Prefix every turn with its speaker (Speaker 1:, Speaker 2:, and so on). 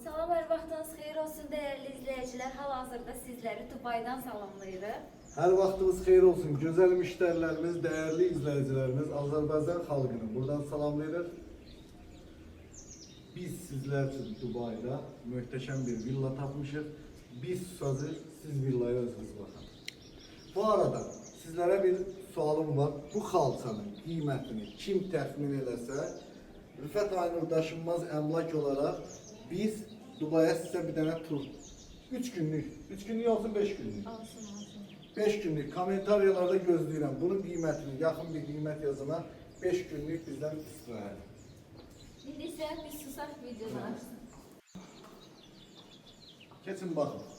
Speaker 1: Salam, hər vaxtınız xeyir olsun değerli izleyiciler. Hal-hazırda sizleri Dubay'dan salamlayırıq.
Speaker 2: Her vaktiniz hayır olsun. Güzel müşterilerimiz, değerli izleyicilerimiz, Azerbaycan halkını buradan salamlayırıq. Biz sizler için Dubai'da muhteşem bir villa tapmışıq. Biz sözü, siz villaya özünüz bakın. Bu arada sizlere bir sualım var. Bu xalçanın qiymətini kim təxmin eləsə, Rüfət Aynur daşınmaz əmlak olarak biz Dubai'ye size bir tane tur. 3 günlük. 3 günlük olsun 5 günlük.
Speaker 1: Olsun.
Speaker 2: 5 günlük komentaryalarda gözləyirəm. Bunun qiymətini, yaxın bir qiymət yazana 5 günlük bizden istirahət.
Speaker 1: İndi isə bir susaq videolar.
Speaker 2: Keçin baxın.